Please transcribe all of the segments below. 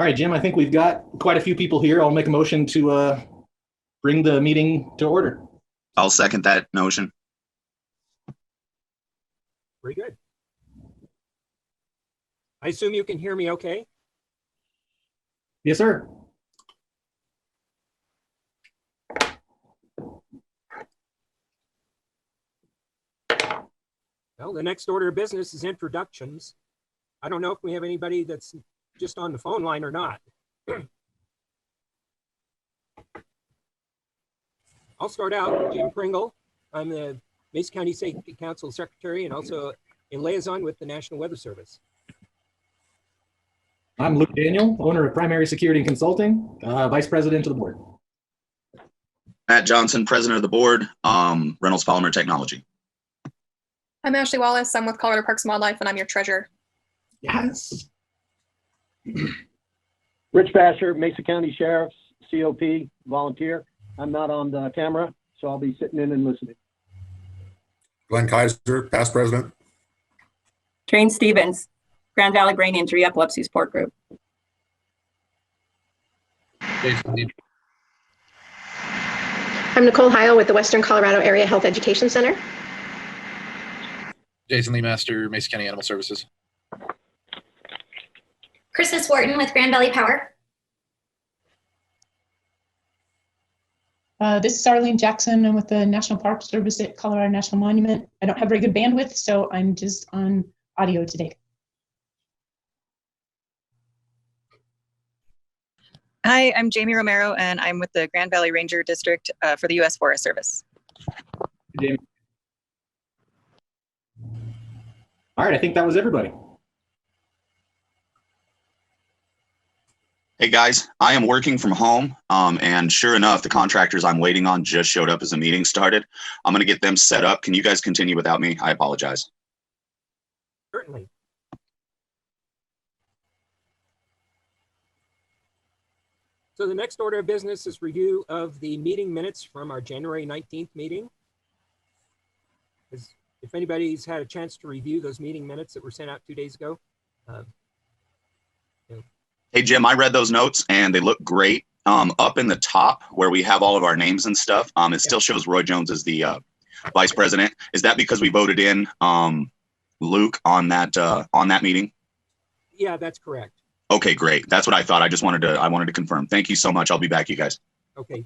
All right, Jim, I think we've got quite a few people here. I'll make a motion to bring the meeting to order. I'll second that motion. Very good. I assume you can hear me okay? Yes, sir. Well, the next order of business is introductions. I don't know if we have anybody that's just on the phone line or not. I'll start out. Jim Pringle. I'm the Mesa County Safety Council Secretary and also a liaison with the National Weather Service. I'm Luke Daniel, owner of Primary Security and Consulting, Vice President of the board. Matt Johnson, President of the board, Reynolds Polymer Technology. I'm Ashley Wallace. I'm with Colorado Parks and Wildlife, and I'm your treasurer. Yes. Rich Basher, Mesa County Sheriff's COP volunteer. I'm not on the camera, so I'll be sitting in and listening. Glenn Kaiser, past president. Train Stevens, Grand Valley Brain Injury Epilepsy Support Group. I'm Nicole Heil with the Western Colorado Area Health Education Center. Jason Lee Master, Mesa County Animal Services. Christmas Wharton with Grand Valley Power. This is Arlene Jackson. I'm with the National Park Service at Colorado National Monument. I don't have very good bandwidth, so I'm just on audio today. Hi, I'm Jamie Romero, and I'm with the Grand Valley Ranger District for the U.S. Forest Service. Jamie. All right, I think that was everybody. Hey guys, I am working from home, and sure enough, the contractors I'm waiting on just showed up as the meeting started. I'm going to get them set up. Can you guys continue without me? I apologize. Certainly. So the next order of business is review of the meeting minutes from our January 19th meeting. If anybody's had a chance to review those meeting minutes that were sent out 2 days ago. Hey Jim, I read those notes and they look great. Up in the top where we have all of our names and stuff, it still shows Roy Jones as the vice president. Is that because we voted in Luke on that meeting? Yeah, that's correct. Okay, great. That's what I thought. I wanted to confirm. Thank you so much. I'll be back, you guys. Okay.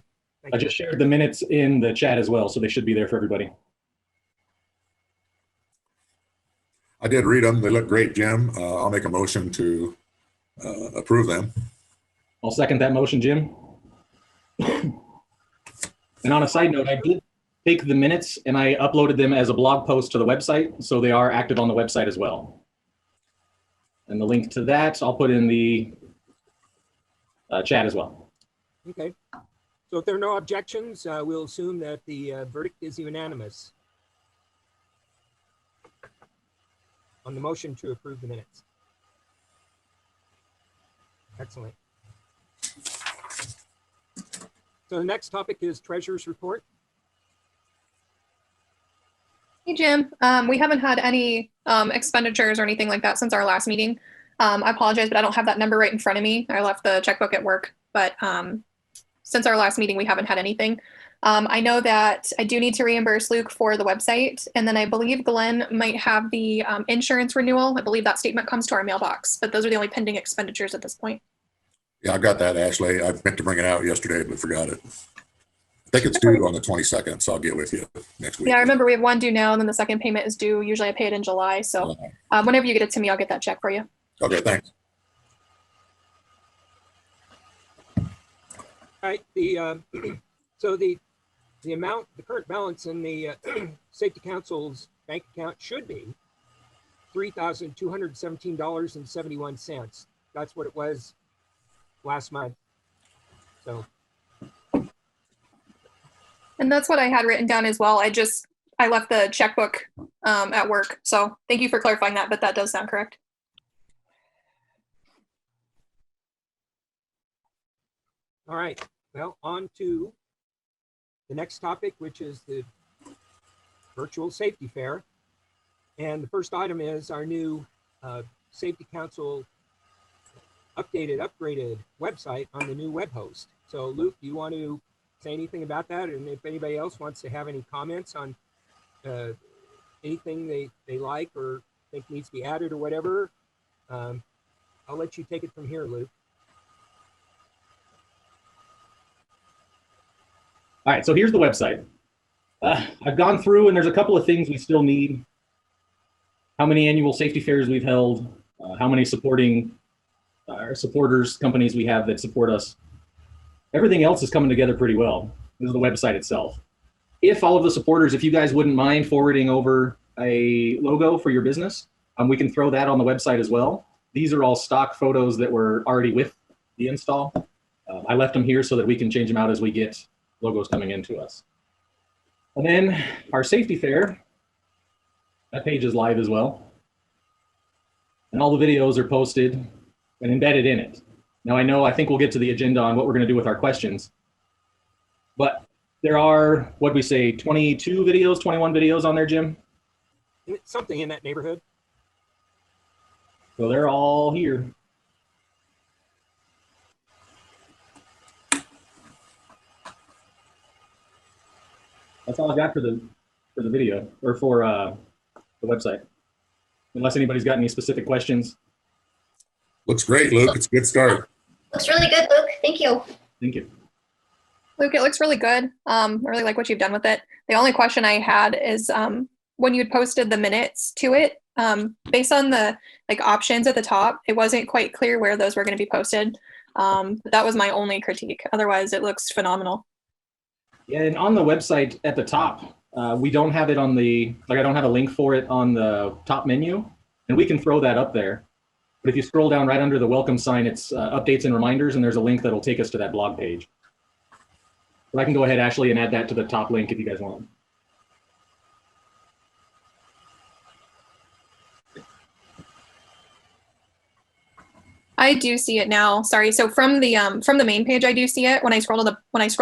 I just shared the minutes in the chat as well, so they should be there for everybody. I did read them. They look great, Jim. I'll make a motion to approve them. I'll second that motion, Jim. And on a side note, I did take the minutes and I uploaded them as a blog post to the website, so they are active on the website as well. And the link to that I'll put in the chat as well. Okay. So if there are no objections, we'll assume that the verdict is unanimous on the motion to approve the minutes. Excellent. So the next topic is Treasurer's Report. Hey, Jim. We haven't had any expenditures or anything like that since our last meeting. I apologize, but I don't have that number right in front of me. I left the checkbook at work, but since our last meeting, we haven't had anything. I know that I do need to reimburse Luke for the website, and then I believe Glenn might have the insurance renewal. I believe that statement comes to our mailbox, but those are the only pending expenditures at this point. Yeah, I got that, Ashley. I meant to bring it out yesterday, but forgot it. I think it's due on the 22nd, so I'll get with you next week. Yeah, I remember we have one due now, and then the second payment is due. Usually I pay it in July, so whenever you get it to me, I'll get that check for you. Okay, thanks. All right. So the current balance in the Safety Council's bank account should be $3,217.71. That's what it was last month. So. And that's what I had written down as well. I left the checkbook at work. So thank you for clarifying that, but that does sound correct. All right. Well, on to the next topic, which is the virtual safety fair. And the first item is our new Safety Council upgraded website on the new web host. So Luke, do you want to say anything about that? And if anybody else wants to have any comments on anything they like or think needs to be added or whatever, I'll let you take it from here, Luke. All right, so here's the website. I've gone through and there's a couple of things we still need. How many annual safety fairs we've held, how many supporters, companies we have that support us. Everything else is coming together pretty well. This is the website itself. If all of the supporters, if you guys wouldn't mind forwarding over a logo for your business, we can throw that on the website as well. These are all stock photos that were already with the install. I left them here so that we can change them out as we get logos coming into us. And then our safety fair, that page is live as well. And all the videos are posted and embedded in it. Now I think we'll get to the agenda on what we're gonna do with our questions, but there are, what we say, 22 videos, 21 videos on there, Jim? Something in that neighborhood. So they're all here. That's all I got for the video, or for the website. Unless anybody's got any specific questions. Looks great, Luke. It's a good start. Looks really good, Luke. Thank you. Thank you. Luke, it looks really good. I really like what you've done with it. The only question I had is when you'd posted the minutes to it, based on the options at the top, it wasn't quite clear where those were going to be posted. But that was my only critique. Otherwise, it looks phenomenal. Yeah, and on the website at the top, we don't have it on the, I don't have a link for it on the top menu, and we can throw that up there. But if you scroll down right under the welcome sign, it's updates and reminders, and there's a link that'll take us to that blog page. But I can go ahead, Ashley, and add that to the top link if you guys want. I do see it now. Sorry. So from the main page, I do see it. When I scroll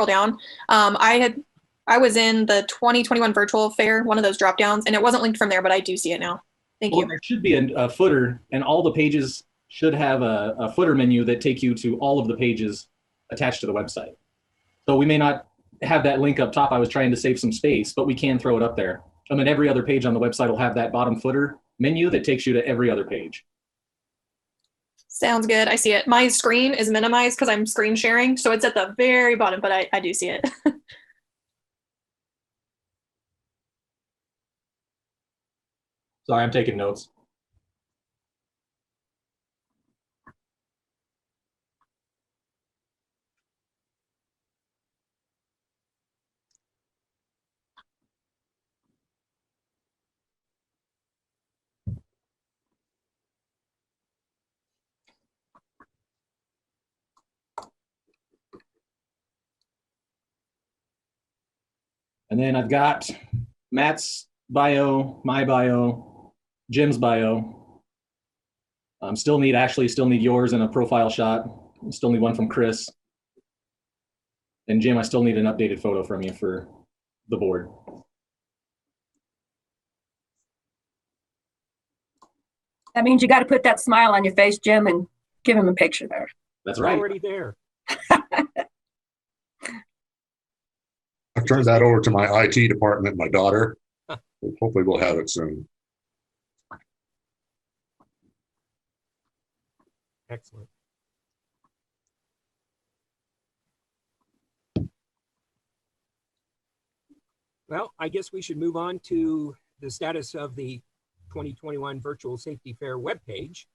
down, I was in the 2021 virtual fair, one of those drop downs, and it wasn't linked from there, but I do see it now. Thank you. There should be a footer, and all the pages should have a footer menu that take you to all of the pages attached to the website. So we may not have that link up top. I was trying to save some space, but we can throw it up there. And then every other page on the website will have that bottom footer menu that takes you to every other page. Sounds good. I see it. My screen is minimized because I'm screen sharing, so it's at the very bottom, but I do see it. Sorry, I'm taking notes. And then I've got Matt's bio, my bio, Jim's bio. Still need yours and a profile shot. Still need one from Chris. And Jim, I still need an updated photo from you for the board. That means you got to put that smile on your face, Jim, and give him a picture there. That's right. Already there. I've turned that over to my IT department, my daughter. Hopefully we'll have it soon. Excellent. Well, I guess we should move on to the status of the 2021 Virtual Safety Fair webpage.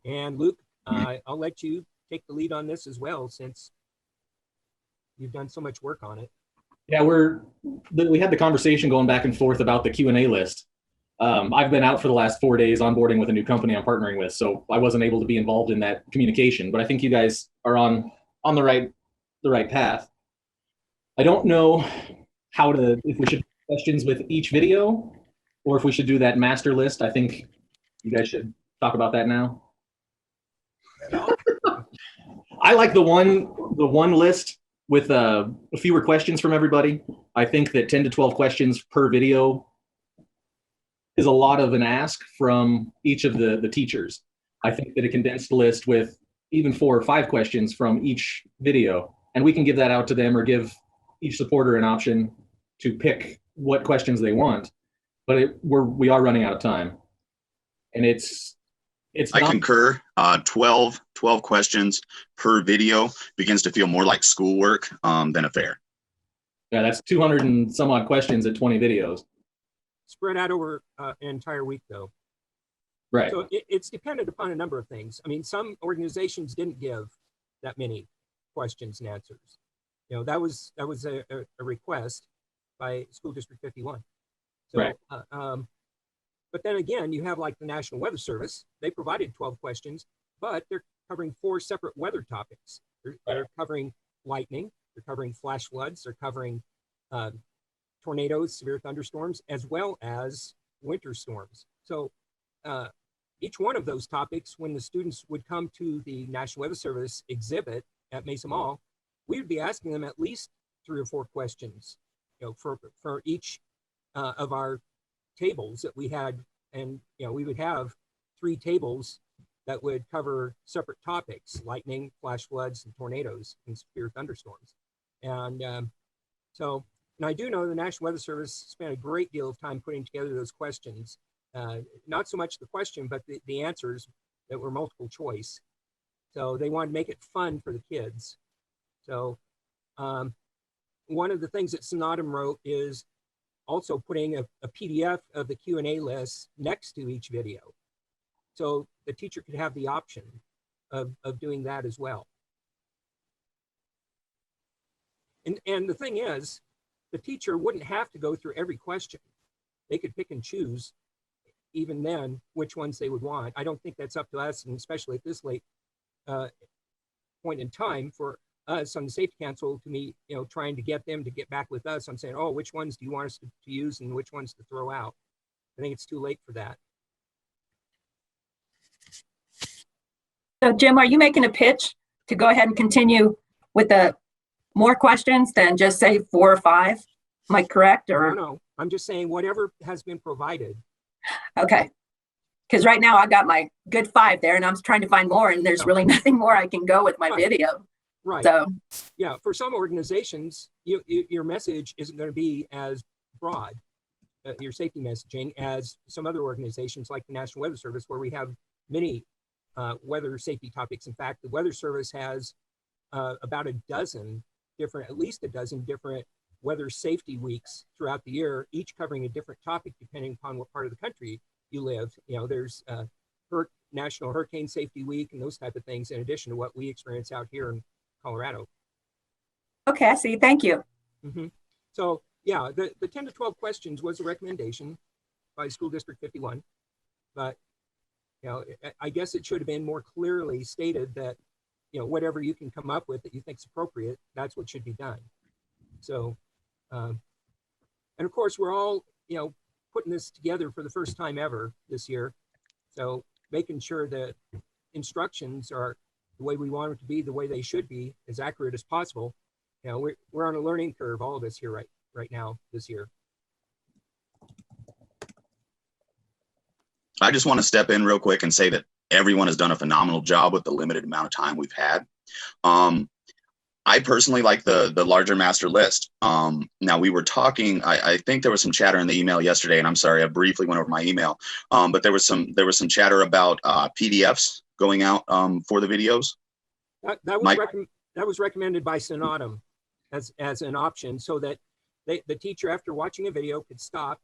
And Luke, I'll let you take the lead on this as well, since you've done so much work on it. Yeah, we had the conversation going back and forth about the Q&A list. I've been out for the last 4 days onboarding with a new company I'm partnering with, so I wasn't able to be involved in that communication, but I think you guys are on the right path. I don't know if we should questions with each video or if we should do that master list. I think you guys should talk about that now. I like the one list with fewer questions from everybody. I think that 10 to 12 questions per video is a lot of an ask from each of the teachers. I think that a condensed list with even 4 or 5 questions from each video, and we can give that out to them or give each supporter an option to pick what questions they want. But we are running out of time, and it's I not, concur. 12 questions per video begins to feel more like schoolwork than a fair. yeah, that's 200 and some odd questions at 20 videos. Spread out over an entire week, though. Right. So it's dependent upon a number of things. I mean, some organizations didn't give that many questions and answers. You know, that was a request by School District 51. So, right. But then again, you have like the National Weather Service. They provided 12 questions, but they're covering 4 separate weather topics. They're covering lightning, they're covering flash floods, they're covering tornadoes, severe thunderstorms, as well as winter storms. So each one of those topics, when the students would come to the National Weather Service exhibit at Mesa Mall, we would be asking them at least 3 or 4 questions, you know, for each of our tables that we had. And, you know, we would have 3 tables that would cover separate topics: lightning, flash floods, and tornadoes, and severe thunderstorms. And so, and I do know the National Weather Service spent a great deal of time putting together those questions. Not so much the question, but the answers that were multiple choice. So they wanted to make it fun for the kids. So one of the things that Sonatum wrote is also putting a PDF of the Q&A list next to each video. So the teacher could have the option of doing that as well. And the thing is, the teacher wouldn't have to go through every question. They could pick and choose, even then, which ones they would want. I don't think that's up to us, and especially at this late point in time, for us on the Safety Council to meet, you know, trying to get them to get back with us on saying, oh, which ones do you want us to use and which ones to throw out. I think it's too late for that. So Jim, are you making a pitch to go ahead and continue with the more questions than just say 4 or 5? Am I correct? Or no, I'm just saying whatever has been provided. Okay. Because right now I got my good 5 there, and I'm trying to find more, and there's really nothing more I can go with my video. Right. So yeah, for some organizations, your message isn't going to be as broad, your safety messaging, as some other organizations like the National Weather Service, where we have many weather safety topics. In fact, the Weather Service has about at least a dozen different weather safety weeks throughout the year, each covering a different topic depending upon what part of the country you live. You know, there's National Hurricane Safety Week and those type of things, in addition to what we experience out here in Colorado. Okay, I see. Thank you. Mm-hmm. So yeah, the 10 to 12 questions was a recommendation by School District 51, but you know, I guess it should have been more clearly stated that, you know, whatever you can come up with that you think is appropriate, that's what should be done. So, and of course, we're all, you know, putting this together for the first time ever this year. So making sure that instructions are the way we want them to be, the way they should be, as accurate as possible. You know, we're on a learning curve, all of us here right now this year. I just want to step in real quick and say that everyone has done a phenomenal job with the limited amount of time we've had. I personally like the larger master list. Now we were talking, I think there was some chatter in the email yesterday, and I'm sorry, I briefly went over my email, but there was some chatter about PDFs going out for the videos. That was recommended by Sonatum as an option, so that the teacher, after watching a video, could stop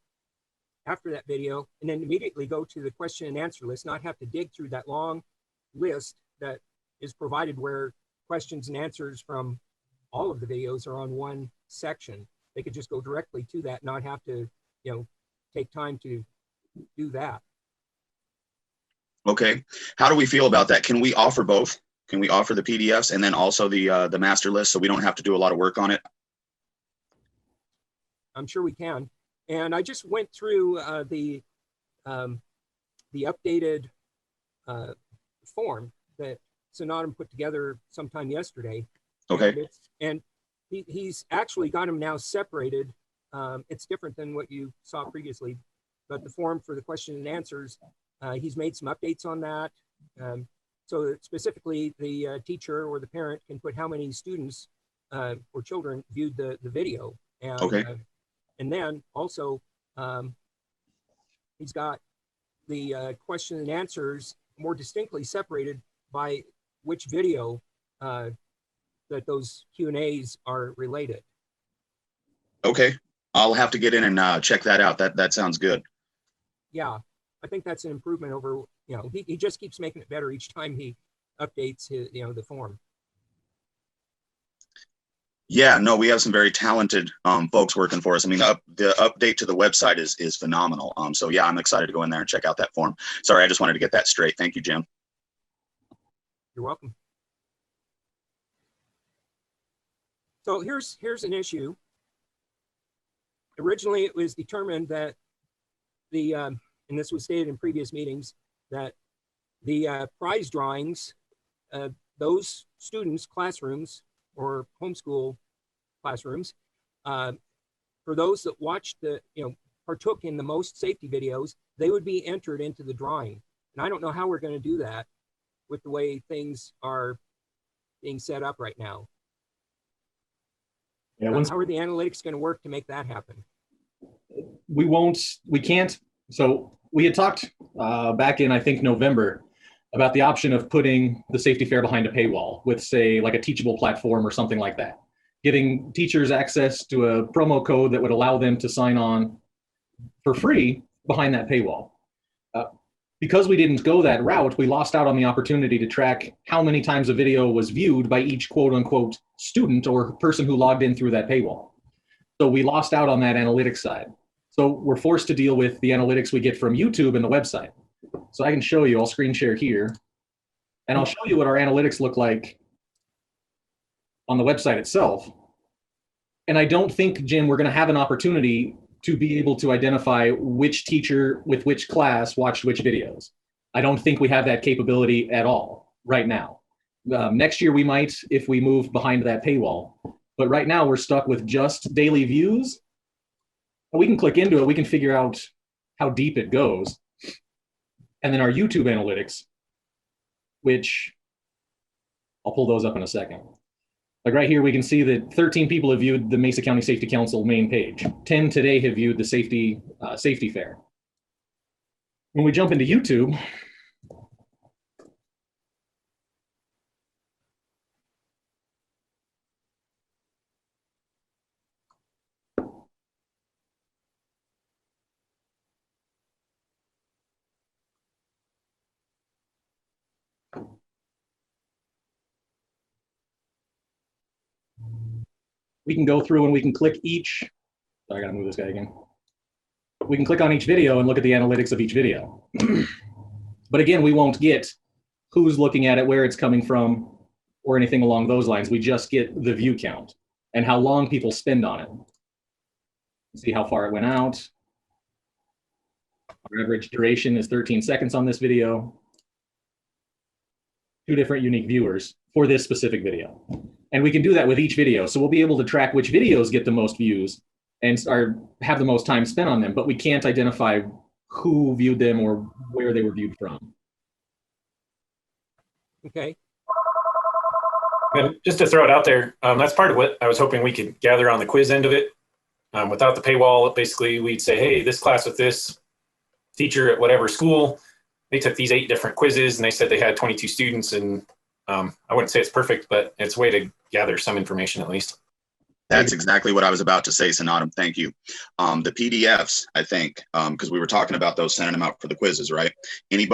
after that video and then immediately go to the question and answer list, not have to dig through that long list that is provided, where questions and answers from all of the videos are on one section. They could just go directly to that, not have to, you know, take time to do that. Okay, how do we feel about that? Can we offer both? Can we offer the PDFs and then also the master list, so we don't have to do a lot of work on it? I'm sure we can. And I just went through the updated form that Sonatum put together sometime yesterday. Okay. And he's actually got them now separated. It's different than what you saw previously, but the form for the question and answers, he's made some updates on that. So that specifically, the teacher or the parent can put how many students or children viewed the video. And, Okay. And then also, he's got the question and answers more distinctly separated by which video that those Q&As are related. Okay. I'll have to get in and check that out. That sounds good. Yeah, I think that's an improvement over, he just keeps making it better each time he updates his, the form. Yeah, no, we have some very talented folks working for us. I mean, the update to the website is phenomenal. So yeah, I'm excited to go in there and check out that form. Sorry, I just wanted to get that straight. Thank you, Jim. You're welcome. So here's an issue. Originally, it was determined that and this was stated in previous meetings, that the prize drawings, those students' classrooms or homeschool classrooms, for those that watched partook in the most safety videos, they would be entered into the drawing. And I don't know how we're going to do that with the way things are being set up right now. Yeah, how are the analytics going to work to make that happen? We can't. So we had talked back in, I think, November about the option of putting the safety fair behind a paywall with, say, like a teachable platform or something like that, giving teachers access to a promo code that would allow them to sign on for free behind that paywall. Because we didn't go that route, we lost out on the opportunity to track how many times a video was viewed by each quote unquote student or person who logged in through that paywall. So we lost out on that analytics side. So we're forced to deal with the analytics we get from YouTube and the website. So I can show you, I'll screen share here, and I'll show you what our analytics look like on the website itself. And I don't think, Jim, we're going to have an opportunity to be able to identify which teacher with which class watched which videos. I don't think we have that capability at all right now. Next year we might if we move behind that paywall. But right now we're stuck with just daily views. We can click into it, we can figure out how deep it goes. And then our YouTube analytics, which I'll pull those up in a second. Like right here, we can see that 13 people have viewed the Mesa County Safety Council main page. 10 today have viewed the safety fair. When we jump into YouTube, we can go through and we can click each, I gotta move this guy again. We can click on each video and look at the analytics of each video. But again, we won't get who's looking at it, where it's coming from, or anything along those lines. We just get the view count and how long people spend on it. See how far it went out. Our average duration is 13 seconds on this video. 2 different unique viewers for this specific video. And we can do that with each video. So we'll be able to track which videos get the most views and have the most time spent on them, but we can't identify who viewed them or where they were viewed from. Okay. And just to throw it out there, that's part of what I was hoping we could gather on the quiz end of it. Without the paywall, basically we'd say, hey, this class with this teacher at whatever school, they took these 8 different quizzes and they said they had 22 students, and I wouldn't say it's perfect, but it's a way to gather some information at least. That's exactly what I was about to say, Sonatum. Thank you. The PDFs, I think, because we were talking about those, sending them out for the quizzes, right? Any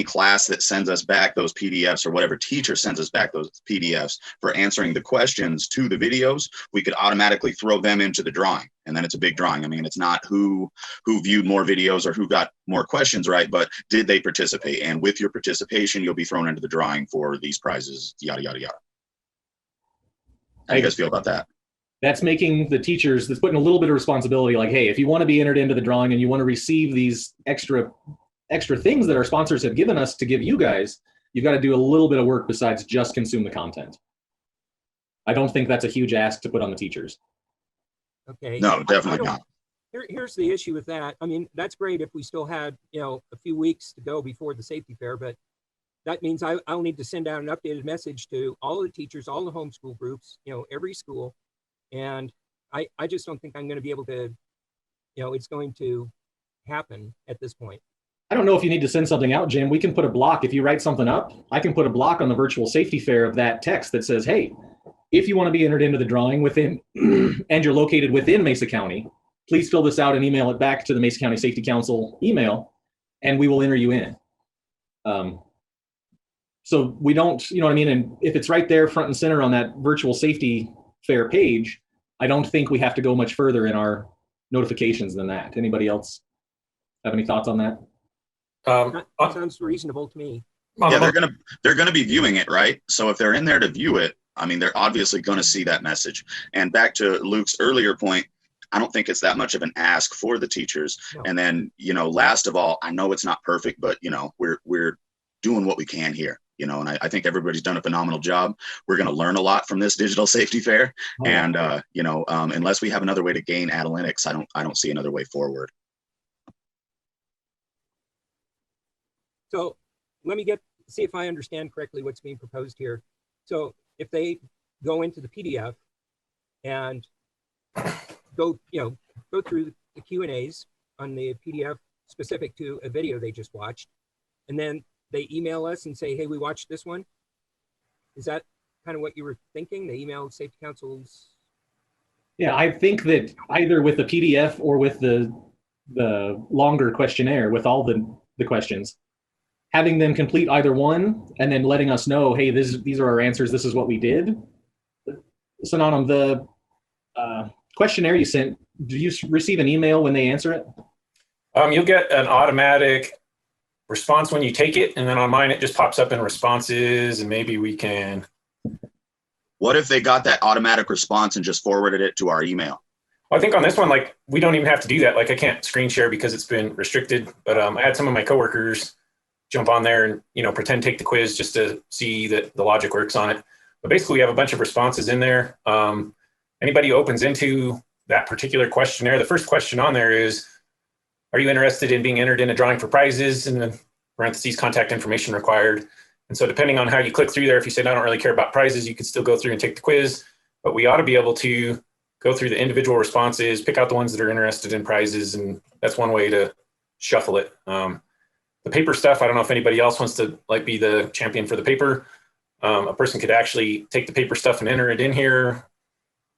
class that sends us back those PDFs, or whatever teacher sends us back those PDFs for answering the questions to the videos, we could automatically throw them into the drawing. And then it's a big drawing. I mean, it's not who viewed more videos or who got more questions right, but did they participate? And with your participation, you'll be thrown into the drawing for these prizes, yada, yada, yada. How do you guys feel about that? That's making the teachers, that's putting a little bit of responsibility, like, hey, if you want to be entered into the drawing and you want to receive these extra things that our sponsors have given us to give you guys, you've got to do a little bit of work besides just consume the content. I don't think that's a huge ask to put on the teachers. Okay. No, definitely not. Here's the issue with that. I mean, that's great if we still had, a few weeks to go before the safety fair, but that means I'll need to send out an updated message to all the teachers, all the homeschool groups, every school. And I just don't think I'm going to be able to, it's going to happen at this point. I don't know if you need to send something out, Jim. We can put a block. If you write something up, I can put a block on the virtual safety fair of that text that says, hey, if you want to be entered into the drawing within, and you're located within Mesa County, please fill this out and email it back to the Mesa County Safety Council email, and we will enter you in. So we don't, you know what I mean? And if it's right there front and center on that virtual safety fair page, I don't think we have to go much further in our notifications than that. Anybody else have any thoughts on that? That sounds reasonable to me. Yeah, they're gonna be viewing it, right? So if they're in there to view it, I mean, they're obviously going to see that message. And back to Luke's earlier point, I don't think it's that much of an ask for the teachers. No. And then, last of all, I know it's not perfect, but we're doing what we can here. And I think everybody's done a phenomenal job. We're going to learn a lot from this digital safety fair. Oh, and, unless we have another way to gain analytics, I don't see another way forward. So let me see if I understand correctly what's being proposed here. So if they go into the PDF and go through the Q&As on the PDF specific to a video they just watched, and then they email us and say, hey, we watched this one. Is that kind of what you were thinking? They email Safety Council's? Yeah, I think that either with the PDF or with the longer questionnaire with all the questions, having them complete either one and then letting us know, hey, these are our answers, this is what we did. Sananam, the questionnaire you sent, do you receive an email when they answer it? You'll get an automatic response when you take it, and then on mine it just pops up in responses, and maybe we can. What if they got that automatic response and just forwarded it to our email? Well, I think on this one, we don't even have to do that. I can't screen share because it's been restricted, but I had some of my coworkers jump on there and pretend take the quiz just to see that the logic works on it. But basically we have a bunch of responses in there. Anybody who opens into that particular questionnaire, the first question on there is, are you interested in being entered in a drawing for prizes? And then parentheses, contact information required. And so depending on how you click through there, if you said, I don't really care about prizes, you could still go through and take the quiz, but we ought to be able to go through the individual responses, pick out the ones that are interested in prizes. And that's one way to shuffle it. The paper stuff, I don't know if anybody else wants to be the champion for the paper. A person could actually take the paper stuff and enter it in here,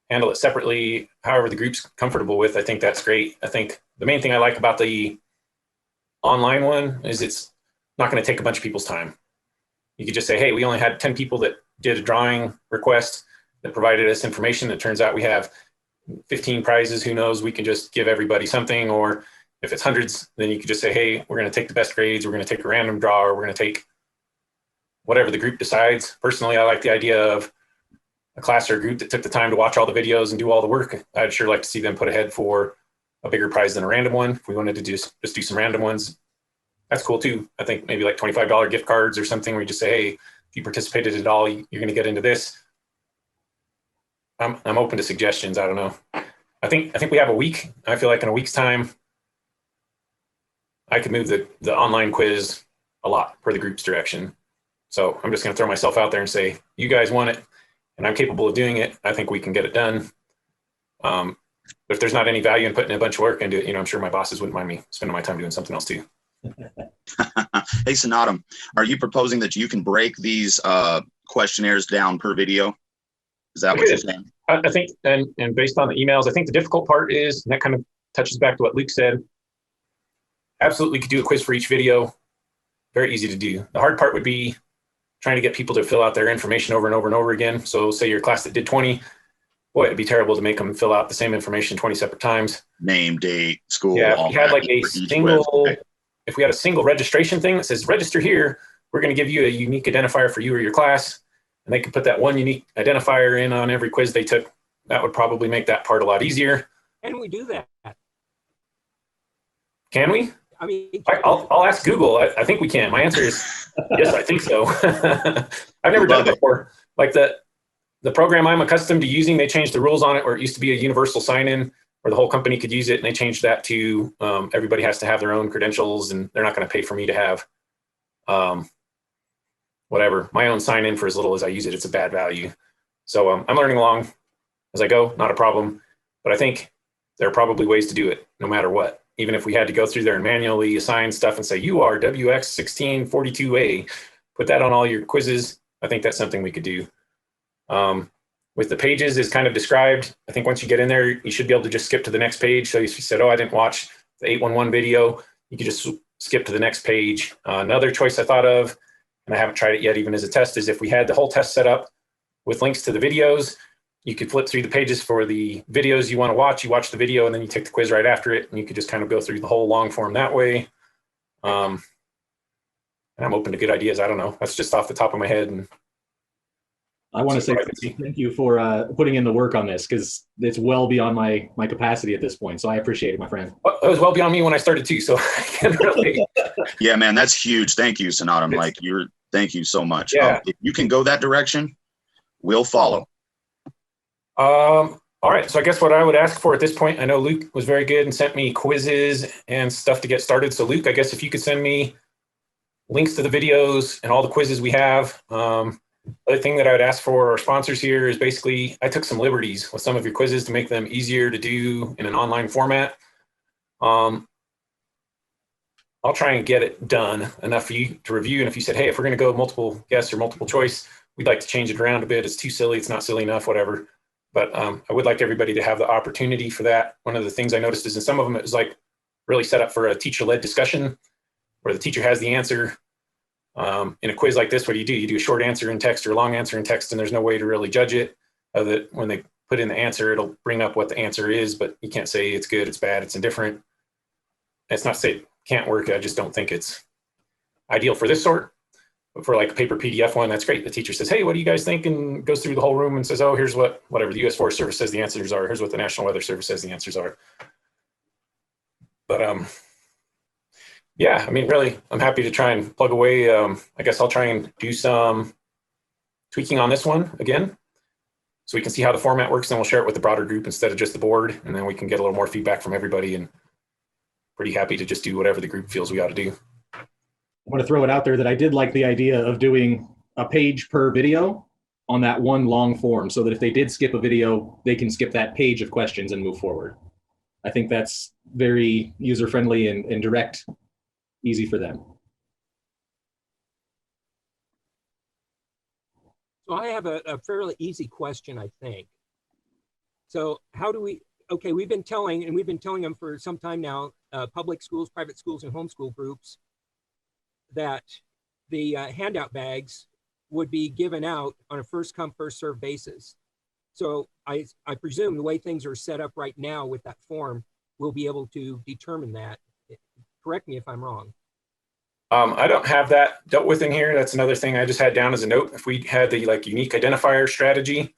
handle it separately, however the group's comfortable with. I think that's great. I think the main thing I like about the online one is it's not going to take a bunch of people's time. You could just say, hey, we only had 10 people that did a drawing request that provided us information. It turns out we have 15 prizes. Who knows? We can just give everybody something. Or if it's hundreds, then you could just say, hey, we're going to take the best grades. We're going to take a random draw, or we're going to take whatever the group decides. Personally, I like the idea of a class or a group that took the time to watch all the videos and do all the work. I'd sure like to see them put ahead for a bigger prize than a random one. If we wanted to just do some random ones, that's cool too. I think maybe $25 gift cards or something where you just say, hey, if you participated at all, you're going to get into this. I'm open to suggestions. I don't know. I think we have a week. I feel like in a week's time, I could move the online quiz a lot per the group's direction. So I'm just going to throw myself out there and say, you guys want it, and I'm capable of doing it. I think we can get it done. But if there's not any value in putting a bunch of work into it, I'm sure my bosses wouldn't mind me spending my time doing something else too. Hey, Sonatum, are you proposing that you can break these questionnaires down per video? Is that what you're saying? I think, and based on the emails, I think the difficult part is, and that kind of touches back to what Luke said, absolutely could do a quiz for each video. Very easy to do. The hard part would be trying to get people to fill out their information over and over and over again. So say your class that did 20, boy, it'd be terrible to make them fill out the same information 20 separate times. Name, date, school. Yeah, if we had if we had a single registration thing that says register here, we're going to give you a unique identifier for you or your class, and they can put that one unique identifier in on every quiz they took. That would probably make that part a lot easier. Can we do that? Can we? I mean, I'll ask Google. I think we can. My answer is yes, I think so. I've never done it before. Like the program I'm accustomed to using, they changed the rules on it where it used to be a universal sign-in where the whole company could use it, and they changed that to everybody has to have their own credentials, and they're not going to pay for me to have whatever. My own sign in for as little as I use it, it's a bad value. So I'm learning along as I go, not a problem. But I think there are probably ways to do it no matter what. Even if we had to go through there and manually assign stuff and say, you are WX1642A, put that on all your quizzes. I think that's something we could do. With the pages is kind of described. I think once you get in there, you should be able to just skip to the next page. So if you said, oh, I didn't watch the 811 video, you could just skip to the next page. Another choice I thought of, and I haven't tried it yet even as a test, is if we had the whole test set up with links to the videos, you could flip through the pages for the videos you want to watch. You watch the video and then you take the quiz right after it, and you could just kind of go through the whole long form that way. And I'm open to good ideas. I don't know. That's just off the top of my head. And I want to say thank you for putting in the work on this, because it's well beyond my capacity at this point. So I appreciate it, my friend. Well, it was well beyond me when I started too. So I can really. Yeah, man, that's huge. Thank you, Sonatum. Like thank you so much. Yeah. If you can go that direction, we'll follow. All right. So I guess what I would ask for at this point, I know Luke was very good and sent me quizzes and stuff to get started. So Luke, I guess if you could send me links to the videos and all the quizzes we have. Other thing that I would ask for our sponsors here is basically, I took some liberties with some of your quizzes to make them easier to do in an online format. I'll try and get it done enough for you to review. And if you said, hey, if we're going to go multiple guess or multiple choice, we'd like to change it around a bit. It's too silly. It's not silly enough, whatever. But I would like everybody to have the opportunity for that. One of the things I noticed is in some of them, it was like really set up for a teacher-led discussion where the teacher has the answer. In a quiz like this, what do? You do a short answer in text or a long answer in text, and there's no way to really judge it. That when they put in the answer, it'll bring up what the answer is, but you can't say it's good, it's bad, it's indifferent. It's not to say it can't work. I just don't think it's ideal for this sort. But for like a paper PDF one, that's great. The teacher says, hey, what do you guys think? And goes through the whole room and says, oh, here's whatever the U.S. Forest Service says the answers are. Here's what the National Weather Service says the answers are. But yeah, I mean, really, I'm happy to try and plug away. I guess I'll try and do some tweaking on this one again, so we can see how the format works, and we'll share it with the broader group instead of just the board, and then we can get a little more feedback from everybody, and pretty happy to just do whatever the group feels we ought to do. I want to throw it out there that I did like the idea of doing a page per video on that one long form, so that if they did skip a video, they can skip that page of questions and move forward. I think that's very user-friendly and direct, easy for them. So I have a fairly easy question, I think. So how do we, okay, we've been telling them for some time now, public schools, private schools, and homeschool groups, that the handout bags would be given out on a first come, first served basis. So I presume the way things are set up right now with that form, we'll be able to determine that. Correct me if I'm wrong. I don't have that dealt with in here. That's another thing I just had down as a note. If we had the like unique identifier strategy,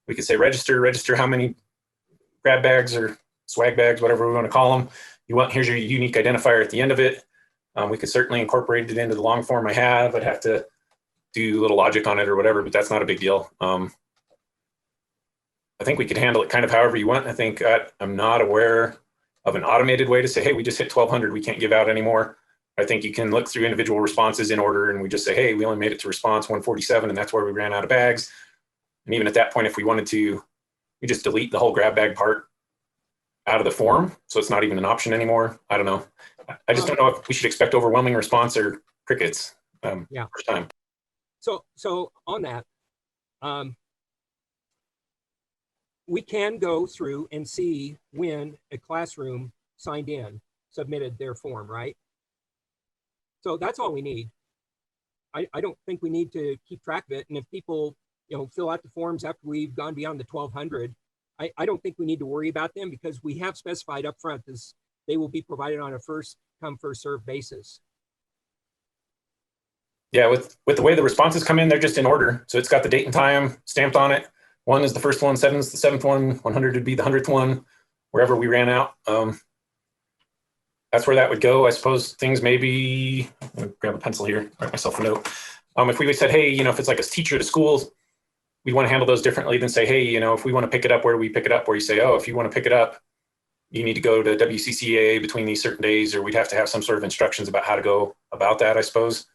we could say register how many grab bags or swag bags, whatever we want to call them. Here's your unique identifier at the end of it. We could certainly incorporate it into the long form I have. I'd have to do a little logic on it or whatever, but that's not a big deal. I think we could handle it kind of however you want. I think I'm not aware of an automated way to say, hey, we just hit 1200, we can't give out anymore. I think you can look through individual responses in order, and we just say, hey, we only made it to response 147, and that's where we ran out of bags. And even at that point, if we wanted to, we just delete the whole grab bag part out of the form, so it's not even an option anymore. I don't know. I just don't know if we should expect overwhelming response or crickets. Yeah. First time. So on that, we can go through and see when a classroom signed in, submitted their form, right? So that's all we need. I don't think we need to keep track of it. And if people, fill out the forms after we've gone beyond the 1200, I don't think we need to worry about them, because we have specified up front this, they will be provided on a first come, first served basis. Yeah, with the way the responses come in, they're just in order. So it's got the date and time stamped on it. 1 is the first one, 7 is the 7th one, 100 would be the 100th one, wherever we ran out. That's where that would go. I suppose things maybe, grab a pencil here, write myself a note. If we said, hey, if it's like a teacher to schools, we want to handle those differently than say, hey, if we want to pick it up, where do we pick it up? Where you say, oh, if you want to pick it up, you need to go to WCCA between these certain days, or we'd have to have some sort of instructions about how to go about that, I suppose.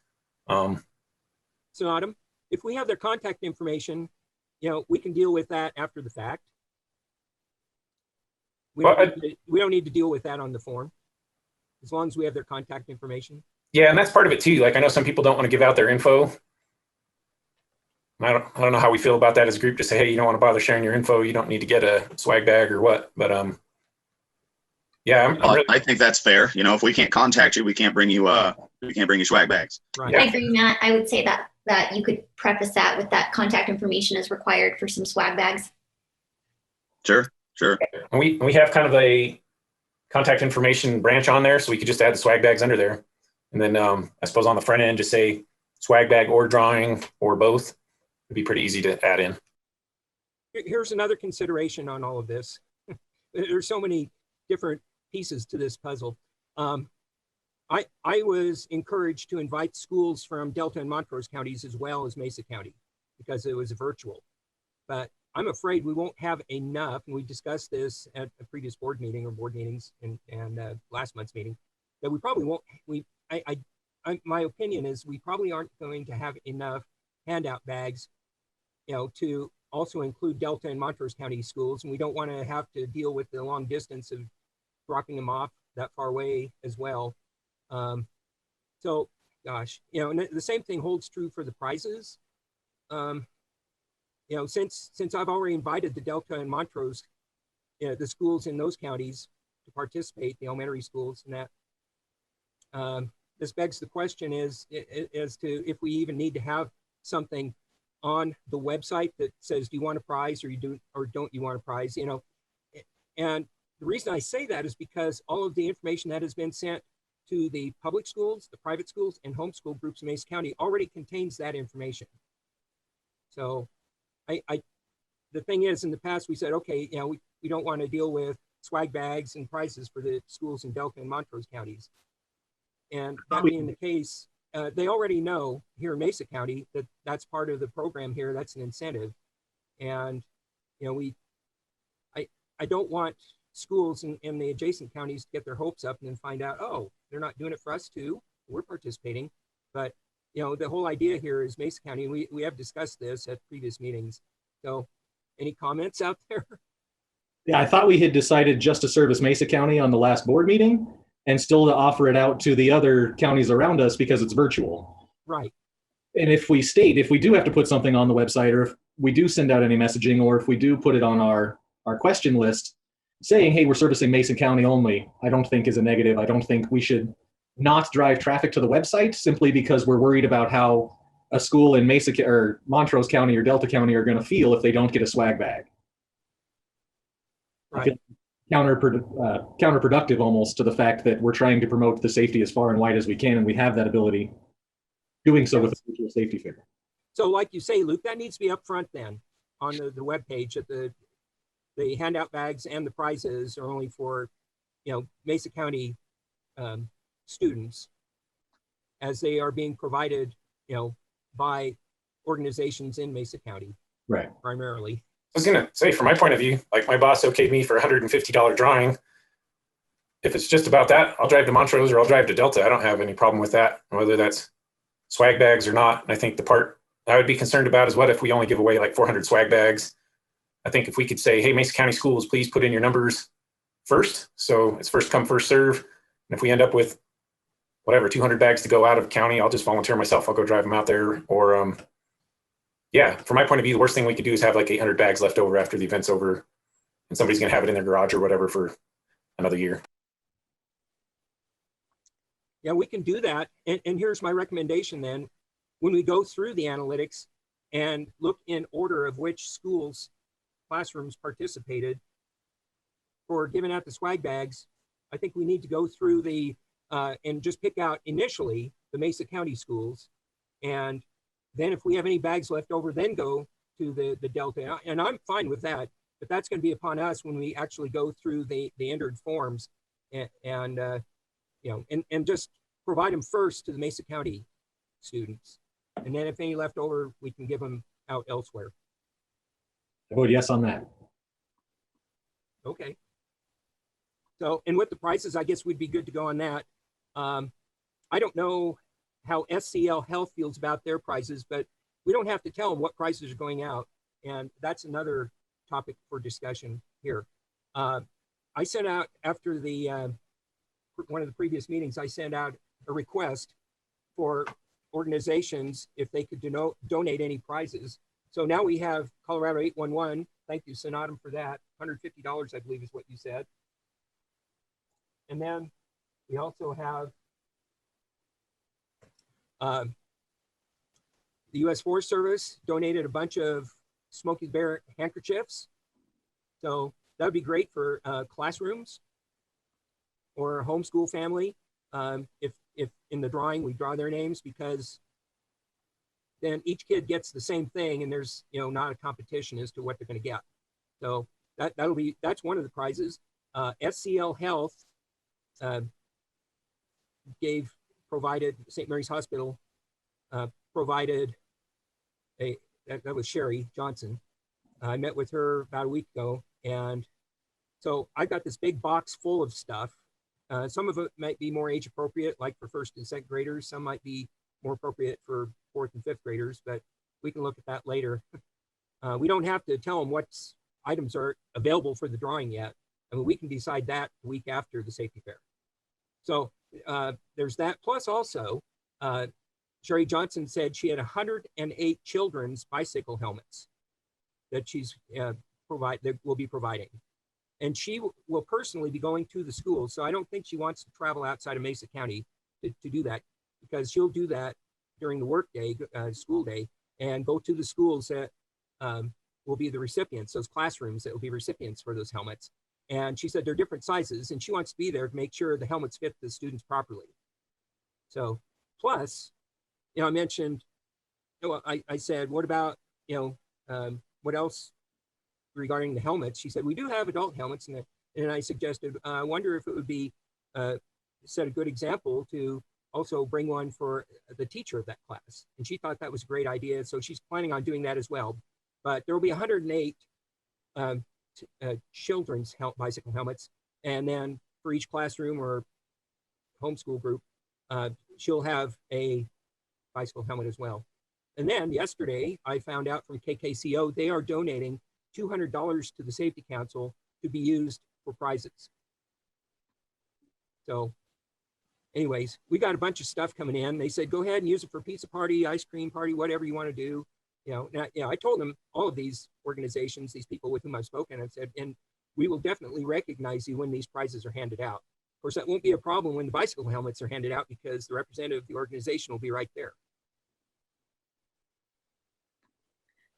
So Adam, if we have their contact information, we can deal with that after the fact. We don't need to deal with that on the form, as long as we have their contact information. Yeah, and that's part of it too. Like I know some people don't want to give out their info. I don't know how we feel about that as a group. To say, hey, you don't want to bother sharing your info. You don't need to get a swag bag or what. But yeah, I think that's fair. If we can't contact you, we can't bring you swag bags. Right. I agree, Matt. I would say that you could preface that with that contact information is required for some swag bags. Sure. And we have kind of a contact information branch on there, so we could just add the swag bags under there. And then I suppose on the front end, just say swag bag or drawing or both. It'd be pretty easy to add in. Here's another consideration on all of this. There's so many different pieces to this puzzle. I was encouraged to invite schools from Delta and Montrose counties as well as Mesa County because it was virtual. But I'm afraid we won't have enough, and we discussed this at a previous board meeting or board meetings and last month's meeting, that we probably won't. My opinion is we probably aren't going to have enough handout bags, to also include Delta and Montrose County schools, and we don't want to have to deal with the long distance of dropping them off that far away as well. So, gosh, and the same thing holds true for the prizes. Since I've already invited the Delta and Montrose, the schools in those counties to participate, the elementary schools, and that this begs the question as to if we even need to have something on the website that says, do you want a prize or don't you want a prize? And the reason I say that is because all of the information that has been sent to the public schools, the private schools, and homeschool groups in Mesa County already contains that information. So the thing is, in the past, we said, okay, we don't want to deal with swag bags and prizes for the schools in Delta and Montrose counties. And that being the case, they already know here in Mesa County that that's part of the program here. That's an incentive. And, I don't want schools in the adjacent counties to get their hopes up and then find out, oh, they're not doing it for us too. We're participating. But, the whole idea here is Mesa County. We have discussed this at previous meetings. So any comments out there? Yeah, I thought we had decided just to service Mesa County on the last board meeting and still to offer it out to the other counties around us because it's virtual. Right. And if we do have to put something on the website, or if we do send out any messaging, or if we do put it on our question list saying, hey, we're servicing Mason County only, I don't think is a negative. I don't think we should not drive traffic to the website simply because we're worried about how a school in Mesa or Montrose County or Delta County are going to feel if they don't get a swag bag. Right. I feel counterproductive almost to the fact that we're trying to promote the safety as far and wide as we can, and we have that ability doing so with a virtual safety fair. So like you say, Luke, that needs to be up front then on the webpage that the handout bags and the prizes are only for, Mesa County students as they are being provided, by organizations in Mesa County. Right. Primarily. I was going to say, from my point of view, like my boss okayed me for $150 drawing. If it's just about that, I'll drive to Montrose or I'll drive to Delta. I don't have any problem with that, whether that's swag bags or not. And I think the part I would be concerned about is what if we only give away like 400 swag bags? I think if we could say, hey, Mesa County schools, please put in your numbers first. So it's first come, first serve. And if we end up with 200 bags to go out of county, I'll just volunteer myself. I'll go drive them out there. Or, yeah, from my point of view, the worst thing we could do is have like 800 bags left over after the event's over and somebody's going to have it in their garage or whatever for another year. Yeah, we can do that. And here's my recommendation then. When we go through the analytics and look in order of which schools, classrooms participated for giving out the swag bags, I think we need to go through and just pick out initially the Mesa County schools. And then if we have any bags left over, then go to the Delta. And I'm fine with that, but that's going to be upon us when we actually go through the entered forms and just provide them first to the Mesa County students. And then if any left over, we can give them out elsewhere. I vote yes on that. Okay. So, and with the prices, I guess we'd be good to go on that. I don't know how SCL Health feels about their prizes, but we don't have to tell them what prizes are going out. And that's another topic for discussion here. I sent out after the one of the previous meetings, I sent out a request for organizations if they could donate any prizes. So now we have Colorado 811. Thank you, Senatum, for that. $150, I believe, is what you said. And then we also have the U.S. Forest Service donated a bunch of Smokey Bear handkerchiefs. So that would be great for classrooms or a homeschool family. If in the drawing we draw their names, because then each kid gets the same thing, and there's not a competition as to what they're going to get. So that's one of the prizes. SCL Health provided St. Mary's Hospital provided that was Sherry Johnson. I met with her about a week ago, and so I got this big box full of stuff. Some of it might be more age appropriate, like for first and second graders. Some might be more appropriate for fourth and fifth graders, but we can look at that later. We don't have to tell them what items are available for the drawing yet. I mean, we can decide that the week after the safety fair. So there's that. Plus also, Sherry Johnson said she had 108 children's bicycle helmets that she's that will be providing. And she will personally be going to the schools. So I don't think she wants to travel outside of Mesa County to do that, because she'll do that during the work day, school day, and go to the schools that will be the recipients, those classrooms that will be recipients for those helmets. And she said they're different sizes, and she wants to be there to make sure the helmets fit the students properly. So plus, I mentioned, I said, what about, what else regarding the helmets? She said, we do have adult helmets. And I suggested, I wonder if it would be set a good example to also bring one for the teacher of that class. And she thought that was a great idea. So she's planning on doing that as well. But there will be 108 children's bicycle helmets. And then for each classroom or homeschool group, she'll have a bicycle helmet as well. And then yesterday, I found out from KKCO, they are donating $200 to the Safety Council to be used for prizes. So anyways, we got a bunch of stuff coming in. They said, go ahead and use it for pizza party, ice cream party, whatever you want to do. I told them, all of these organizations, these people with whom I've spoken, I said, and we will definitely recognize you when these prizes are handed out. Of course, that won't be a problem when the bicycle helmets are handed out, because the representative of the organization will be right there.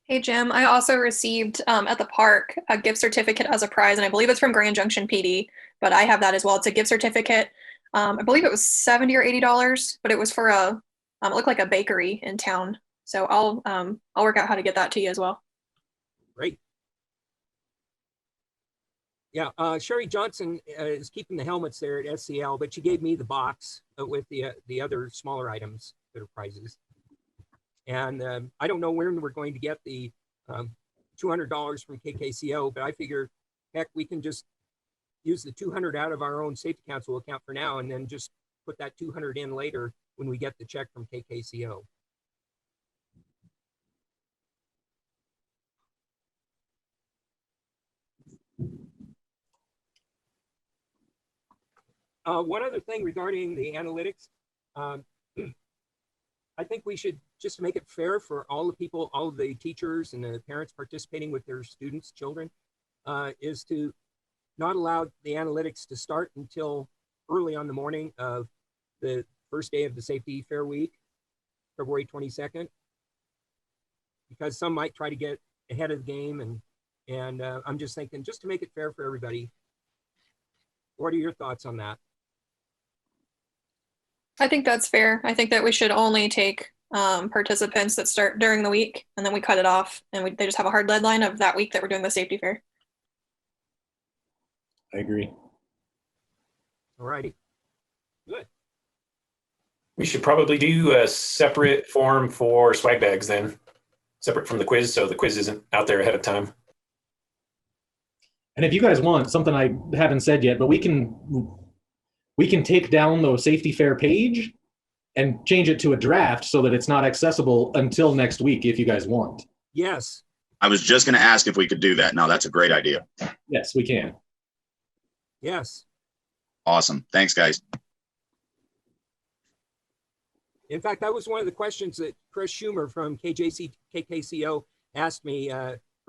Hey, Jim, I also received at the park a gift certificate as a prize, and I believe it's from Grand Junction PD, but I have that as well. It's a gift certificate. I believe it was $70 or $80, but it was for it looked like a bakery in town. So I'll work out how to get that to you as well. Great. Yeah, Sherry Johnson is keeping the helmets there at SCL, but she gave me the box with the other smaller items that are prizes. And I don't know when we're going to get the $200 from KKCO, but I figure, heck, we can just use the $200 out of our own Safety Council account for now, and then just put that $200 in later when we get the check from KKCO. One other thing regarding the analytics, I think we should just make it fair for all the people, all of the teachers and the parents participating with their students, children, is to not allow the analytics to start until early on the morning of the first day of the Safety Fair week, February 22nd, because some might try to get ahead of the game, and I'm just thinking, just to make it fair for everybody. What are your thoughts on that? I think that's fair. I think that we should only take participants that start during the week, and then we cut it off, and they just have a hard deadline of that week that we're doing the safety fair. I agree. All righty. Good. We should probably do a separate form for swag bags then, separate from the quiz, so the quiz isn't out there ahead of time. And if you guys want something I haven't said yet, but we can take down the Safety Fair page and change it to a draft so that it's not accessible until next week if you guys want. Yes. I was just going to ask if we could do that. No, that's a great idea. Yes, we can. Yes. Awesome. Thanks, guys. In fact, that was one of the questions that Chris Schumer from KKCO asked me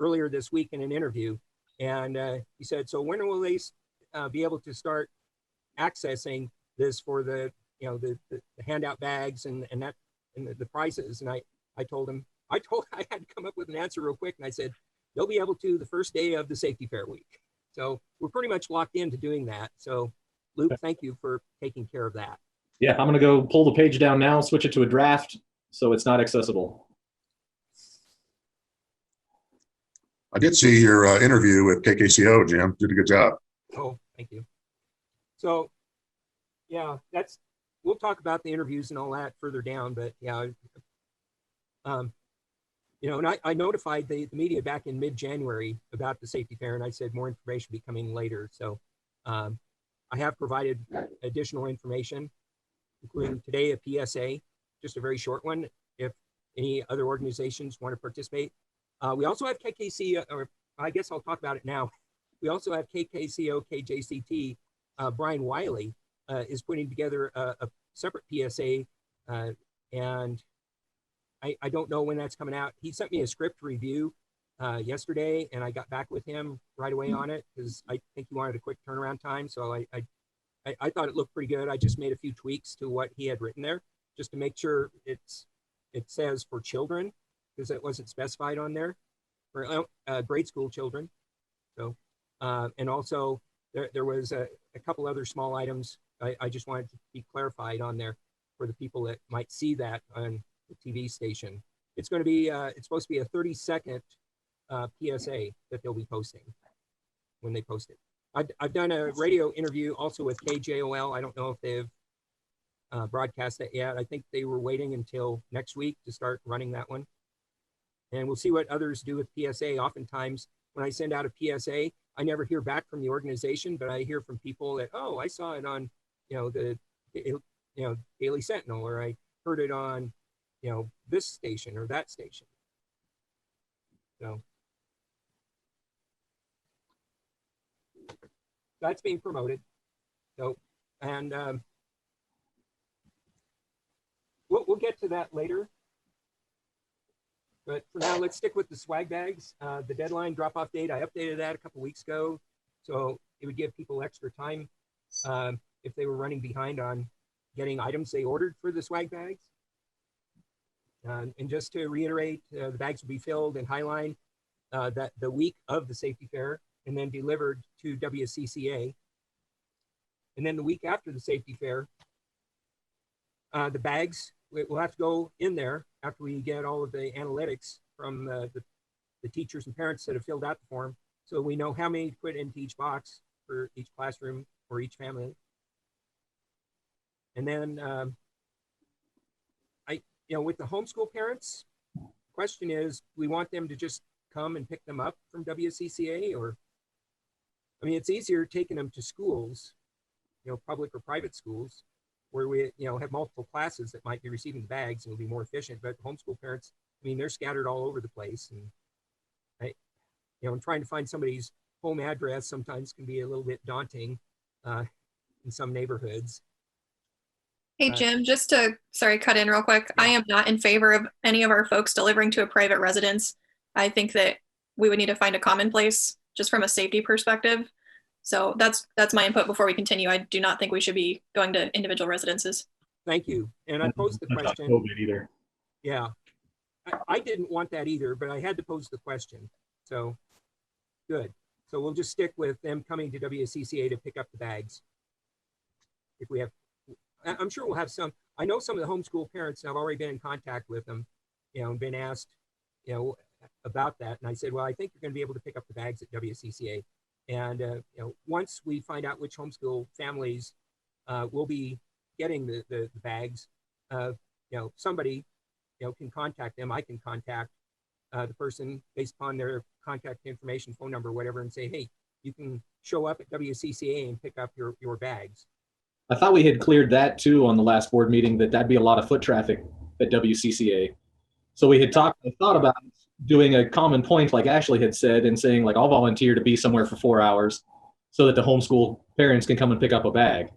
earlier this week in an interview. And he said, so when will they be able to start accessing this for the, the handout bags and the prices? And I told him, I had to come up with an answer real quick. And I said, they'll be able to the first day of the Safety Fair week. So we're pretty much locked into doing that. So Luke, thank you for taking care of that. Yeah, I'm going to go pull the page down now, switch it to a draft so it's not accessible. I did see your interview with KKCO, Jim. Did a good job. Oh, thank you. So, yeah, we'll talk about the interviews and all that further down, but yeah, and I notified the media back in mid-January about the Safety Fair, and I said more information will be coming later. So I have provided additional information, including today a PSA, just a very short one, if any other organizations want to participate. We also have KKC, or I guess I'll talk about it now. We also have KKCO, KJCT. Brian Wiley is putting together a separate PSA, and I don't know when that's coming out. He sent me a script review yesterday, and I got back with him right away on it because I think he wanted a quick turnaround time. So I thought it looked pretty good. I just made a few tweaks to what he had written there just to make sure it says for children, because it wasn't specified on there, for grade school children. So, and also there was a couple other small items I just wanted to be clarified on there for the people that might see that on the TV station. It's going to be, it's supposed to be a 30-second PSA that they'll be posting when they post it. I've done a radio interview also with KJOL. I don't know if they've broadcast that yet. I think they were waiting until next week to start running that one. And we'll see what others do with PSA. Oftentimes, when I send out a PSA, I never hear back from the organization, but I hear from people that, oh, I saw it on, the Daily Sentinel, or I heard it on, this station or that station. So that's being promoted. So, and we'll get to that later. But for now, let's stick with the swag bags. The deadline drop-off date, I updated that a couple weeks ago. So it would give people extra time if they were running behind on getting items they ordered for the swag bags. And just to reiterate, the bags will be filled in Highline that the week of the Safety Fair and then delivered to WCCA. And then the week after the Safety Fair, the bags will have to go in there after we get all of the analytics from the teachers and parents that have filled out the form, so we know how many to put into each box for each classroom or each family. And then with the homeschool parents, question is, we want them to just come and pick them up from WCCA, or, I mean, it's easier taking them to schools, public or private schools, where we have multiple classes that might be receiving the bags and it'll be more efficient. But homeschool parents, I mean, they're scattered all over the place, and and trying to find somebody's home address sometimes can be a little bit daunting in some neighborhoods. Hey, Jim, just to, cut in real quick. I am not in favor of any of our folks delivering to a private residence. I think that we would need to find a common place just from a safety perspective. So that's my input before we continue. I do not think we should be going to individual residences. Thank you. And I posed the question. COVID either. Yeah, I didn't want that either, but I had to pose the question. So good. So we'll just stick with them coming to WCCA to pick up the bags. If we have, I'm sure we'll have some. I know some of the homeschool parents have already been in contact with them, and been asked, about that. And I said, well, I think you're going to be able to pick up the bags at WCCA. And once we find out which homeschool families will be getting the bags, somebody can contact them. I can contact the person based upon their contact information, phone number, whatever, and say, hey, you can show up at WCCA and pick up your bags. I thought we had cleared that too on the last board meeting, that'd be a lot of foot traffic at WCCA. So we had thought about doing a common point like Ashley had said and saying like, I'll volunteer to be somewhere for 4 hours so that the homeschool parents can come and pick up a bag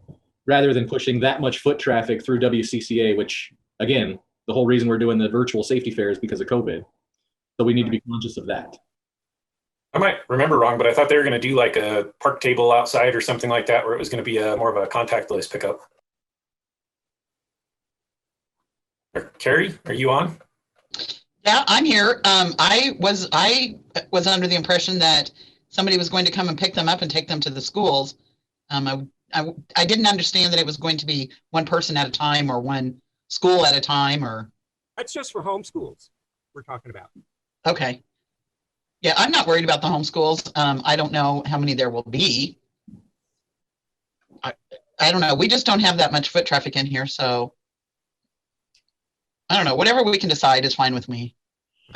rather than pushing that much foot traffic through WCCA, which again, the whole reason we're doing the virtual safety fair is because of COVID. So we need to be conscious of that. I might remember wrong, but I thought they were going to do like a park table outside or something like that, where it was going to be more of a contactless pickup. Carrie, are you on? Yeah, I'm here. I was under the impression that somebody was going to come and pick them up and take them to the schools. I didn't understand that it was going to be one person at a time or one school at a time, or. That's just for homeschools we're talking about. Okay. Yeah, I'm not worried about the homeschools. I don't know how many there will be. I don't know. We just don't have that much foot traffic in here, so. I don't know. Whatever we can decide is fine with me.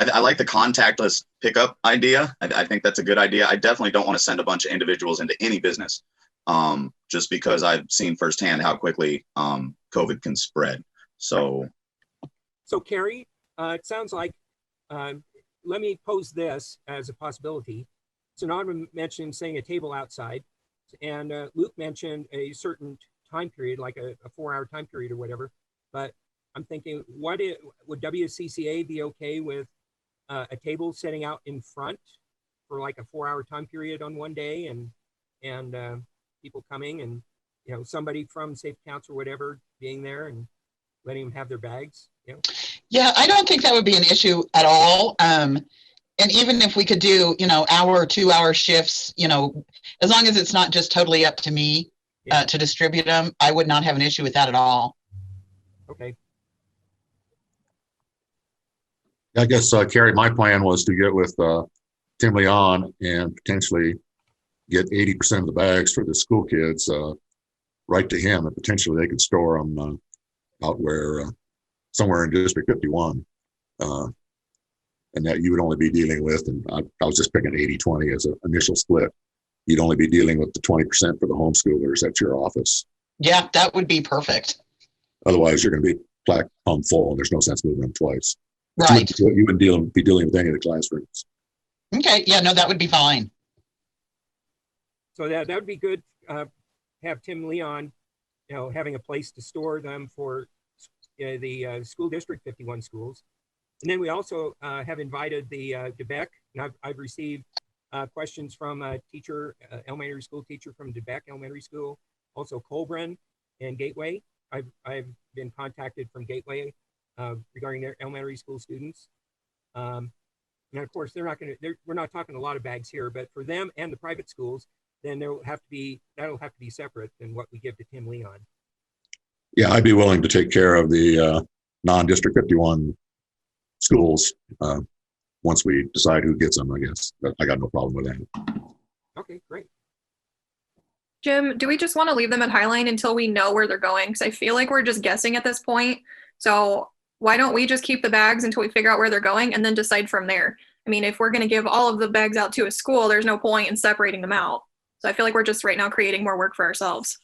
I like the contactless pickup idea. I think that's a good idea. I definitely don't want to send a bunch of individuals into any business, just because I've seen firsthand how quickly COVID can spread. So Carrie, it sounds like, let me pose this as a possibility. So Anonymous mentioned saying a table outside, and Luke mentioned a certain time period, like a 4-hour time period or whatever, but I'm thinking, would WCCA be okay with a table sitting out in front for like a 4-hour time period on one day, and people coming and somebody from Safe Council or whatever being there and letting them have their bags? Yeah, I don't think that would be an issue at all. And even if we could do hour or 2-hour shifts, as long as it's not just totally up to me to distribute them, I would not have an issue with that at all. Okay. I guess, Carrie, my plan was to get with Tim Leon and potentially get 80% of the bags for the school kids right to him, and potentially they could store them out where somewhere in District 51, and that you would only be dealing with, and I was just picking 80-20 as an initial split. You'd only be dealing with the 20% for the homeschoolers at your office. Yeah, that would be perfect. Otherwise, you're going to be plaque plumb full, and there's no sense moving them twice. Right. You wouldn't be dealing with any of the classrooms. Okay. Yeah, no, that would be fine. So that would be good. Have Tim Leon, having a place to store them for the school district 51 schools. And then we also have invited the DeBeck, and I've received questions from a teacher, elementary school teacher from DeBeck Elementary School, also Colburn and Gateway. I've been contacted from Gateway regarding their elementary school students. And of course, we're not talking a lot of bags here, but for them and the private schools, then that'll have to be separate than what we give to Tim Leon. Yeah, I'd be willing to take care of the non-District 51 schools once we decide who gets them, I guess. But I got no problem with that. Okay, great. Jim, do we just want to leave them at Highline until we know where they're going? Because I feel like we're just guessing at this point. So why don't we just keep the bags until we figure out where they're going and then decide from there? I mean, if we're going to give all of the bags out to a school, there's no point in separating them out. So I feel like we're just right now creating more work for ourselves.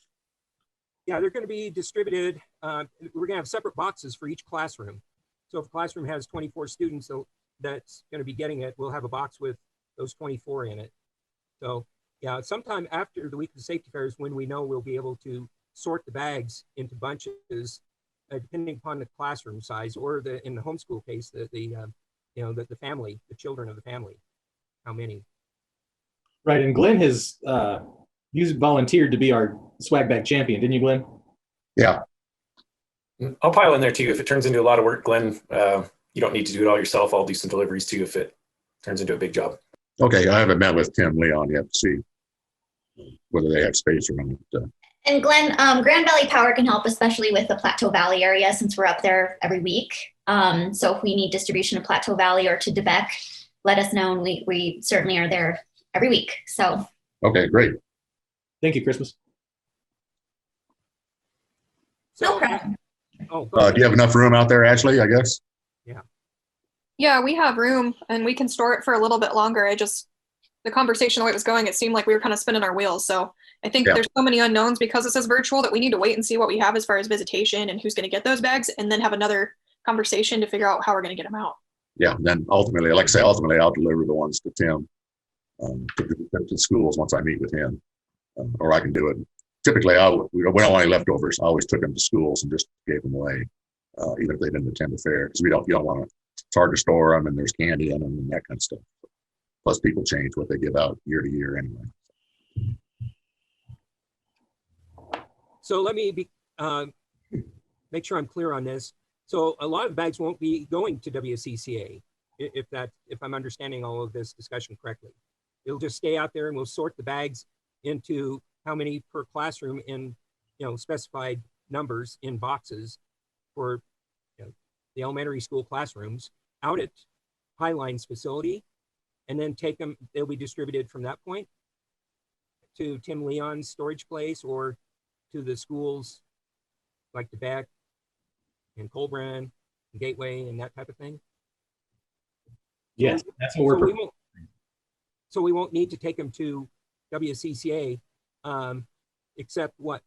Yeah, they're going to be distributed. We're going to have separate boxes for each classroom. So if a classroom has 24 students, so that's going to be getting it, we'll have a box with those 24 in it. So yeah, sometime after the week of the safety fairs, when we know we'll be able to sort the bags into bunches, depending upon the classroom size, or in the homeschool case, the family, the children of the family, how many. Right, and Glenn has volunteered to be our swag bag champion, didn't you, Glenn? Yeah. I'll pile in there too. If it turns into a lot of work, Glenn, you don't need to do it all yourself. I'll do some deliveries too if it turns into a big job. Okay, I haven't met with Tim Leon yet to see whether they have space or not. And Glenn, Grand Valley Power can help, especially with the Plateau Valley area, since we're up there every week. So if we need distribution to Plateau Valley or to DeBeck, let us know, and we certainly are there every week. So. Okay, great. Thank you, Christmas. So, okay. Do you have enough room out there, Ashley, I guess? Yeah, we have room and we can store it for a little bit longer. The conversation, the way it was going, it seemed like we were kind of spinning our wheels. So I think Yeah. there's so many unknowns because this is virtual that we need to wait and see what we have as far as visitation and who's going to get those bags, and then have another conversation to figure out how we're going to get them out. Yeah, and then ultimately, like I say, ultimately I'll deliver the ones to Tim, to schools once I meet with him, or I can do it. Typically, we don't want any leftovers. I always took them to schools and just gave them away, even if they didn't attend the fair, because you don't want to. It's hard to store them, and there's candy in them and that kind of stuff. Plus, people change what they give out year to year anyway. So let me make sure I'm clear on this. So a lot of bags won't be going to WCCA, if I'm understanding all of this discussion correctly. It'll just stay out there, and we'll sort the bags into how many per classroom in specified numbers in boxes for the elementary school classrooms out at Highline's facility, and then take them. They'll be distributed from that point to Tim Leon's storage place or to the schools like DeBeck and Colburn, and Gateway, and that type of thing. Yes, that's what we're. So we won't need to take them to WCCA, except what?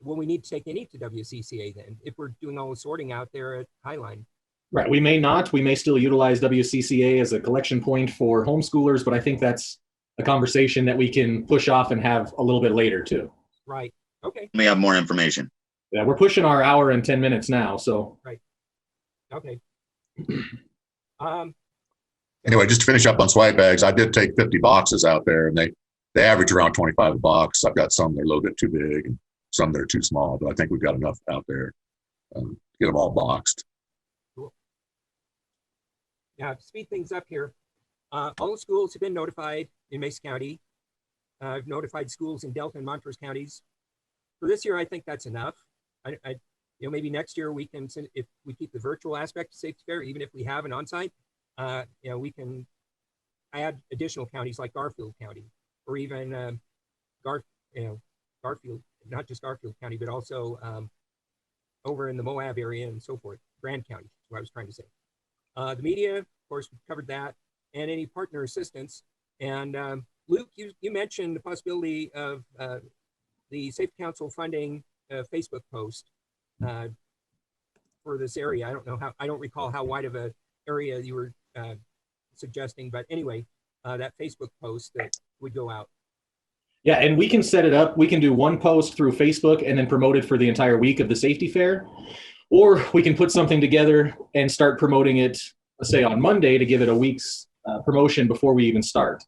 Well, we need to take any to WCCA then, if we're doing all the sorting out there at Highline. Right. We may not. We may still utilize WCCA as a collection point for homeschoolers, but I think that's a conversation that we can push off and have a little bit later too. Right. Okay. We have more information. Yeah, we're pushing our hour and 10 minutes now. So. Right. Okay. Anyway, just to finish up on swipe bags, I did take 50 boxes out there, and they average around 25 a box. I've got some that are a little bit too big and some that are too small, but I think we've got enough out there to get them all boxed. Cool. Yeah, to speed things up here, all the schools have been notified in Mesa County. I've notified schools in Delta and Montrose counties. For this year, I think that's enough. Maybe next year we can, if we keep the virtual aspect of Safety Fair, even if we have an on-site, we can add additional counties like Garfield County, or even Garfield, not just Garfield County, but also over in the Moab area and so forth. Grand County is what I was trying to say. The media, of course, we covered that, and any partner assistance. And Luke, you mentioned the possibility of the Safe Council funding a Facebook post for this area. I don't recall how wide of a area you were suggesting, but anyway, that Facebook post that would go out. Yeah, and we can set it up. We can do one post through Facebook and then promote it for the entire week of the safety fair. Or we can put something together and start promoting it, let's say on Monday, to give it a week's promotion before we even start.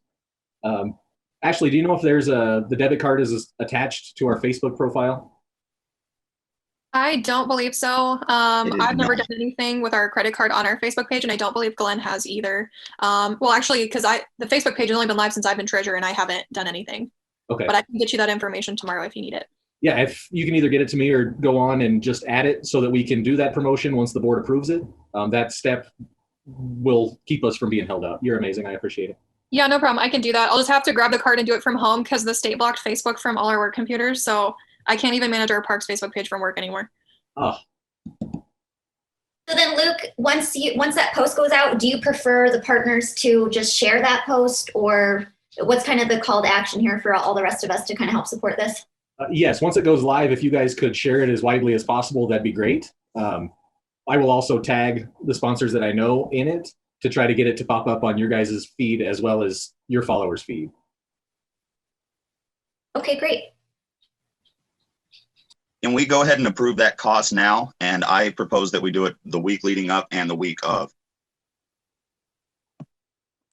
Ashley, do you know if there's the debit card is attached to our Facebook profile? I don't believe so. I've never done anything with our credit card on our Facebook page, and I don't believe Glenn has either. Well, actually, because the Facebook page has only been live since I've been treasurer, and I haven't done anything. Okay. But I can get you that information tomorrow if you need it. Yeah, if you can either get it to me or go on and just add it so that we can do that promotion once the board approves it. That step will keep us from being held up. You're amazing. I appreciate it. Yeah, no problem. I can do that. I'll just have to grab the card and do it from home because the state blocked Facebook from all our work computers. So I can't even manage our parks Facebook page from work anymore. Oh. So then, Luke, once that post goes out, do you prefer the partners to just share that post, or what's kind of the call to action here for all the rest of us to kind of help support this? Yes, once it goes live, if you guys could share it as widely as possible, that'd be great. I will also tag the sponsors that I know in it to try to get it to pop up on your guys' feed as well as your followers' feed. Okay, great. Can we go ahead and approve that cost now? And I propose that we do it the week leading up and the week of.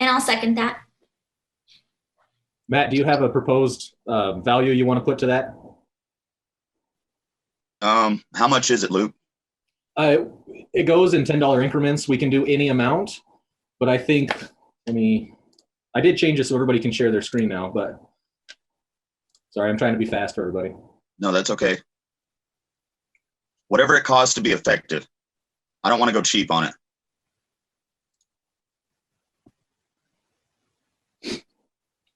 And I'll second that. Matt, do you have a proposed value you want to put to that? How much is it, Luke? It goes in $10 increments. We can do any amount, but I think, I did change it so everybody can share their screen now, but sorry, I'm trying to be fast for everybody. No, that's okay. Whatever it costs to be effective. I don't want to go cheap on it.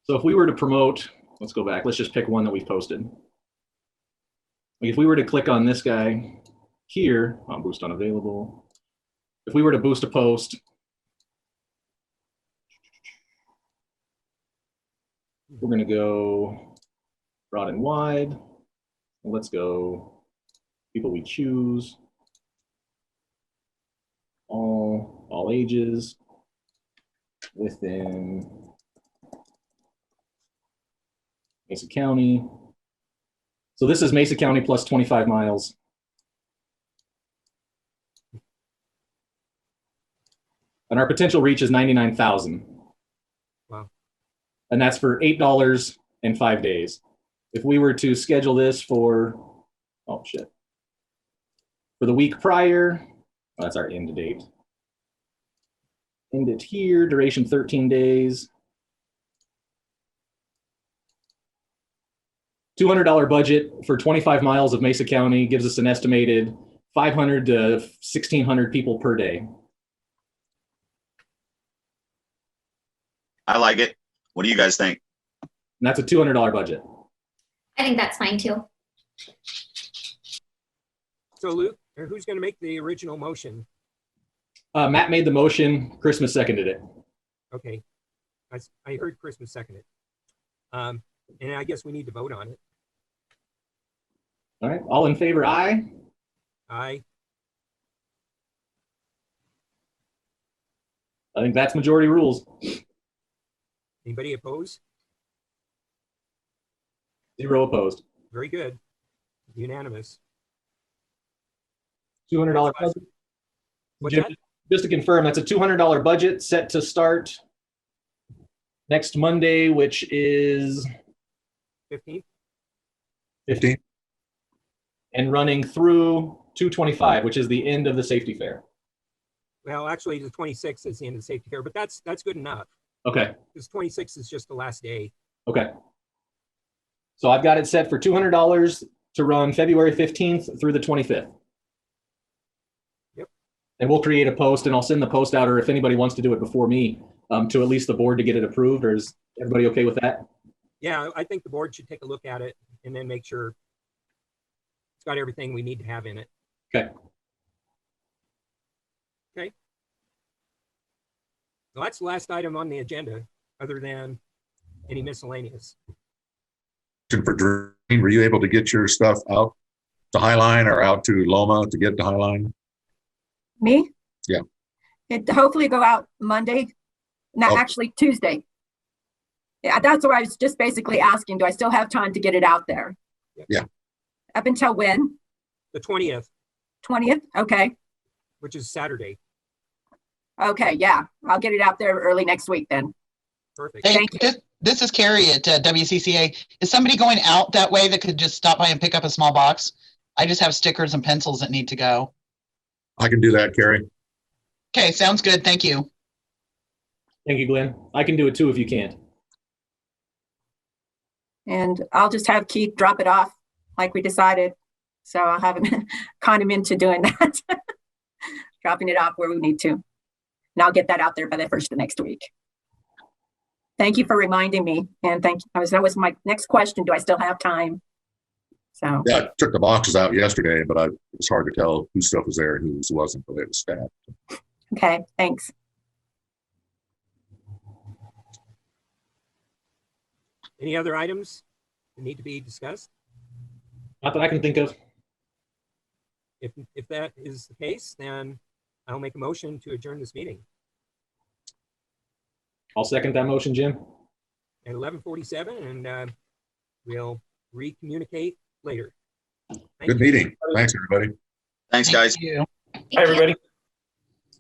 So if we were to promote, let's go back. Let's just pick one that we've posted. If we were to click on this guy here, on boost unavailable. If we were to boost a post, we're going to go broad and wide. Let's go people we choose. All ages within Mesa County. So this is Mesa County plus 25 miles. And our potential reach is 99,000. Wow. And that's for $8 and 5 days. If we were to schedule this for, oh shit, for the week prior, oh, that's our end date. End it here, duration 13 days. $200 budget for 25 miles of Mesa County gives us an estimated 500 to 1,600 people per day. I like it. What do you guys think? And that's a $200 budget. I think that's fine too. So Luke, or who's going to make the original motion? Matt made the motion. Christmas seconded it. Okay. I heard Christmas seconded. And I guess we need to vote on it. All right. All in favor, aye. Aye. I think that's majority rules. Anybody opposed? 0 opposed. Very good. Unanimous. $200 budget. What's Jim, that? just to confirm, that's a $200 budget set to start next Monday, which is 15th. 15th, and running through 2/25, which is the end of the safety fair. Well, actually, the 26th is the end of the safety fair, but that's good enough. Okay. Because 26th is just the last day. Okay. So I've got it set for $200 to run February 15th through the 25th. Yep. And we'll create a post, and I'll send the post out, or if anybody wants to do it before me, to at least the board to get it approved. Or is everybody okay with that? Yeah, I think the board should take a look at it and then make sure it's got everything we need to have in it. Okay. Okay. Well, that's the last item on the agenda, other than any miscellaneous. For Dream, were you able to get your stuff out to Highline or out to Loma to get to Highline? Me? Yeah. It hopefully go out Monday. No, Oh. actually Tuesday. Yeah, that's what I was just basically asking. Do I still have time to get it out there? Yeah. Up until when? The 20th, 20th? Okay. which is Saturday. Okay, yeah. I'll get it out there early next week then. Perfect. Hey, Thank you. this is Carrie at WCCA. Is somebody going out that way that could just stop by and pick up a small box? I just have stickers and pencils that need to go. I can do that, Carrie. Okay, sounds good. Thank you. Thank you, Glenn. I can do it too if you can't. And I'll just have Keith drop it off like we decided. So I'll have him con him into doing that. Dropping it off where we need to. And I'll get that out there by the first of next week. Thank you for reminding me. And thank you. That was my next question. Do I still have time? So Yeah, I took the boxes out yesterday, but it was hard to tell whose stuff was there and whose wasn't, but it was stacked. okay, thanks. Any other items that need to be discussed? Not that I can think of. If that is the case, then I'll make a motion to adjourn this meeting I'll second that motion, Jim. at 11:47, and we'll recommunicate later. Thank Good you. meeting. Thanks, everybody. Thanks, guys. Thank you. Hi, everybody.